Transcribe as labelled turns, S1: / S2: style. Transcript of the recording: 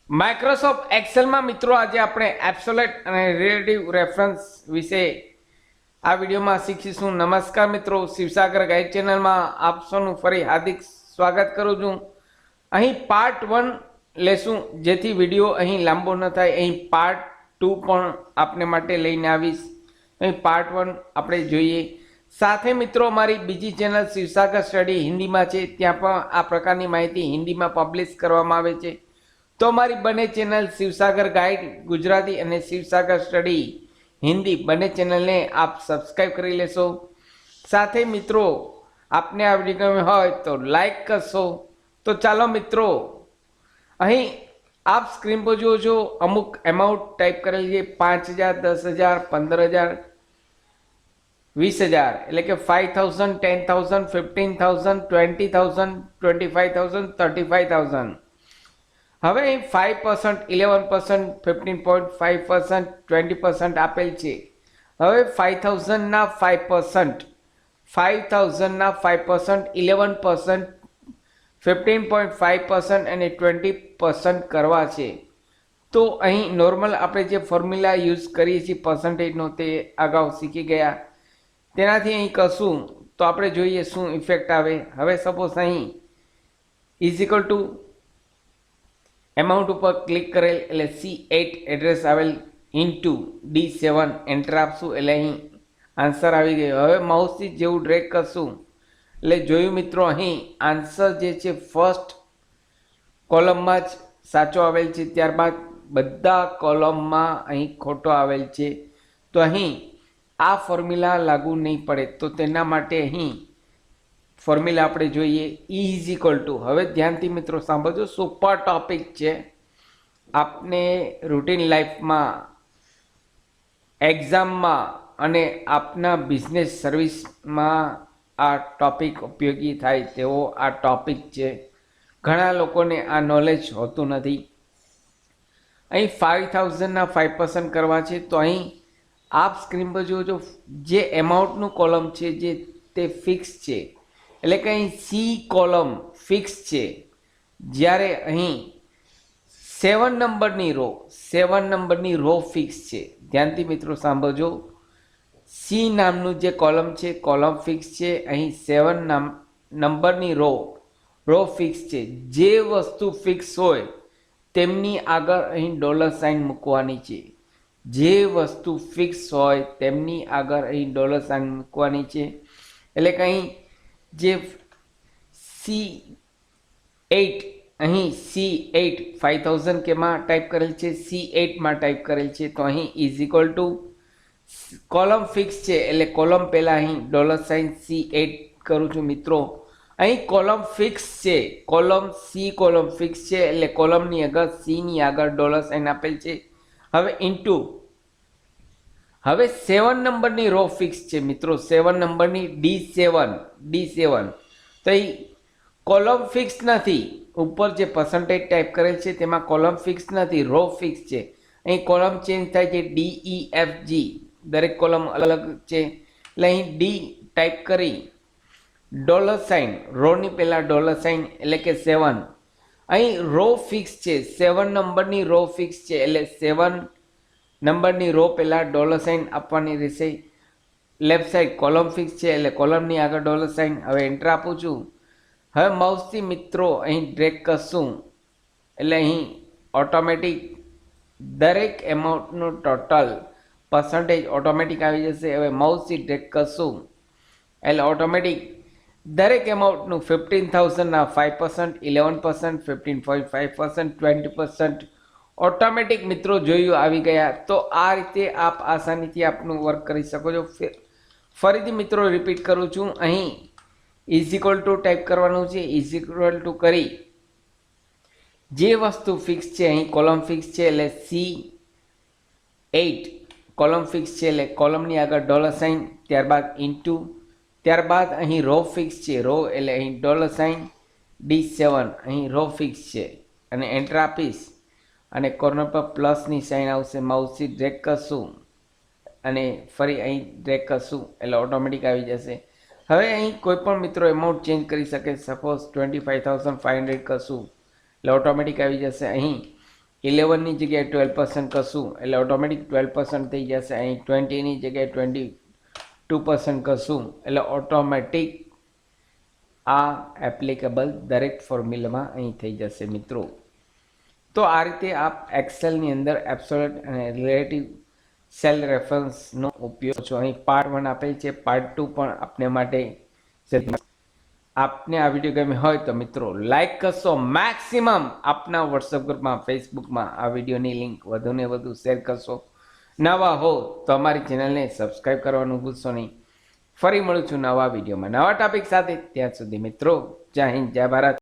S1: Microsoft એક્સેલમાં મિત્રો આજે આપણે એબ્સોલ્યુટ અને રિલેટિવ રેફરન્સ વિશે આ વિડીયોમાં શીખીશું. નમસ્કાર મિત્રો, શિવસાગર ગાઈડ ચેનલમાં આપ સૌનું ફરી હાર્દિક સ્વાગત કરું છું. અહીં પાર્ટ 1 લેશું, જેથી વિડીયો અહીં લાંબો ન થાય. અહીં પાર્ટ 2 પણ આપને માટે લઈને આવીશ. અહીં પાર્ટ 1 આપણે જોઈએ. સાથે મિત્રો અમારી બીજી ચેનલ શિવસાગર સ્ટડી હિન્દીમાં છે, ત્યાં પણ આ પ્રકારની માહિતી હિન્દીમાં પબ્લિશ કરવામાં આવે છે. તો અમારી બંને ચેનલ શિવસાગર ગાઈડ ગુજરાતી અને શિવસાગર સ્ટડી હિન્દી બંને ચેનલને આપ સબસ્ક્રાઈબ કરી લેશો. સાથે મિત્રો આપને આ વિડીયો ગમ્યો હોય તો લાઈક કરશો. તો ચાલો મિત્રો, અહીં આપ સ્ક્રીન પર જુઓ છો અમુક એમાઉન્ટ ટાઈપ કરેલી છે. 5,000, 10,000, 15,000, 20,000 એટલે કે 5,000, 10,000, 15,000, 20,000, 25,000, 35,000. હવે 5%, 11%, 15.5%, 20% આપેલ છે. હવે 5,000 ના 5%, 5,000 ના 5%, 11%, 15.5% અને 20% કરવા છે. તો અહીં નોર્મલ આપણે જે ફોર્મ્યુલા યુઝ કરીએ છીએ પર્સન્ટેજનો, તે અગાઉ શીખી ગયા. તેનાથી અહીં કરશું તો આપણે જોઈએ શું ઇફેક્ટ આવે. હવે સપોઝ અહીં ઇઝ ઇક્વલ ટુ એમાઉન્ટ ઉપર ક્લિક કરેલ એટલે C8 એડ્રેસ આવેલ ઇન્ટુ D7 એન્ટર આપશું એટલે અહીં આન્સર આવી ગયો. હવે માઉસથી જેવું ડ્રેગ કરશું એટલે જોયું મિત્રો, અહીં આન્સર જે છે ફર્સ્ટ કોલમમાં જ સાચો આવેલ છે, ત્યારબાદ બધા કોલમમાં અહીં ખોટો આવેલ છે. તો અહીં આ ફોર્મ્યુલા લાગુ નહીં પડે. તો તેના માટે અહીં ફોર્મ્યુલા આપણે જોઈએ. E ઇઝ ઇક્વલ ટુ, હવે ધ્યાનથી મિત્રો સાંભળજો, સુપર ટોપિક છે. આપને રૂટીન લાઈફમાં, એક્ઝામમાં અને આપના બિઝનેસ સર્વિસમાં આ ટોપિક ઉપયોગી થાય તેવો આ ટોપિક છે. ઘણા લોકોને આ નોલેજ હોતું નથી. અહીં 5,000 ના 5% કરવા છે. તો અહીં આપ સ્ક્રીન પર જુઓ છો, જે એમાઉન્ટનું કોલમ છે જે તે ફિક્સ છે, એટલે કે અહીં સી કોલમ ફિક્સ છે. જ્યારે અહીં 7 નંબરની રો ફિક્સ છે. ધ્યાનથી મિત્રો સાંભળજો, સી નામનું જે કોલમ છે કોલમ ફિક્સ છે. અહીં 7 નંબરની રો ફિક્સ છે. જે વસ્તુ ફિક્સ હોય તેમની આગળ અહીં ડોલર સાઇન મૂકવાની છે. જે વસ્તુ ફિક્સ હોય તેમની આગળ અહીં ડોલર સાઇન મૂકવાની છે. એટલે કે અહીં જે C8, અહીં C8 5,000 કેમાં ટાઈપ કરેલ છે, C8માં ટાઈપ કરેલ છે. તો અહીં is equal to column fix છે એટલે કોલમ પહેલાં અહીં ડોલર સાઇન C8 કરું છું મિત્રો. અહીં કોલમ ફિક્સ છે, કોલમ ફિક્સ છે એટલે કોલમની આગળ Cની આગળ ડોલર સાઇન આપેલ છે. હવે ઇન્ટુ, હવે 7 નંબરની રો ફિક્સ છે મિત્રો, 7 નંબરની D7. તો અહીં કોલમ ફિક્સ નથી. ઉપર જે પર્સન્ટેજ ટાઈપ કરેલ છે તેમાં કોલમ ફિક્સ નથી, રો ફિક્સ છે. અહીં કોલમ ચેન્જ થાય છે, DEFG, દરેક કોલમ અલગ છે. એટલે અહીં D ટાઈપ કરી ડોલર સાઇન, રોની પહેલાં ડોલર સાઇન એટલે કે 7. અહીં રો ફિક્સ છે, 7 નંબરની રો ફિક્સ છે એટલે 7 નંબરની રો પહેલાં ડોલર સાઇન આપવાની રહેશે. લેફ્ટ સાઈડ કોલમ ફિક્સ છે એટલે કોલમની આગળ ડોલર સાઇન. હવે એન્ટર આપું છું. હવે માઉસથી મિત્રો અહીં ડ્રેગ કરશું એટલે અહીં ઓટોમેટિક દરેક એમાઉન્ટનું ટોટલ પર્સન્ટેજ ઓટોમેટિક આવી જશે. હવે માઉસથી ડ્રેગ કરશું એટલે ઓટોમેટિક દરેક એમાઉન્ટનું 15,000 ના 5%, 11%, 15.5%, 20% ઓટોમેટિક મિત્રો જોયું આવી ગયા. તો આ રીતે આપ આસાનીથી આપનું વર્ક કરી શકો છો. ફરીથી મિત્રો રિપીટ કરું છું, અહીં ઇઝ ઇક્વલ ટુ ટાઈપ કરવાનું છે. ઇઝ ઇક્વલ ટુ કરી જે વસ્તુ ફિક્સ છે, અહીં કોલમ ફિક્સ છે એટલે C8 કોલમ ફિક્સ છે એટલે કોલમની આગળ ડોલર સાઇન, ત્યારબાદ ઇન્ટુ, ત્યારબાદ અહીં રો ફિક્સ છે, રો એટલે અહીં ડોલર સાઇન, D7 અહીં રો ફિક્સ છે અને એન્ટર આપીશ અને કોર્નર પર પ્લસની સાઇન આવશે. માઉસથી ડ્રેગ કરશું અને ફરી અહીં ડ્રેગ કરશું એટલે ઓટોમેટિક આવી જશે. હવે અહીં કોઈ પણ મિત્રો એમાઉન્ટ ચેન્જ કરી શકે. સપોઝ 25,500 કરશું એટલે ઓટોમેટિક આવી જશે. અહીં 11ની જગ્યાએ 12% કરશું એટલે ઓટોમેટિક 12% થઈ જશે. અહીં 20ની જગ્યાએ 22% કરશું એટલે ઓટોમેટિક આ એપ્લિકેબલ દરેક ફોર્મ્યુલામાં અહીં થઈ જશે મિત્રો. તો આ રીતે આપ એક્સેલની અંદર એબ્સોલ્યુટ અને રિલેટિવ સેલ રેફરન્સનો ઉપયોગ છો. અહીં પાર્ટ 1 આપેલ છે, પાર્ટ 2 પણ આપને માટે. આપને આ વિડીયો ગમે હોય તો મિત્રો લાઈક કરશો, મેક્સિમમ આપના વોટ્સઅપ ગ્રુપમાં, ફેસબુકમાં આ વિડીયોની લિંક વધુને વધુ શેર કરશો. નવા હો તો અમારી ચેનલને સબસ્ક્રાઈબ કરવાનું ભૂલશો નહીં. ફરી મળું છું નવા વિડીયોમાં નવા ટોપિક સાથે. ત્યાં સુધી મિત્રો જય હિન્દ, જય ભારત.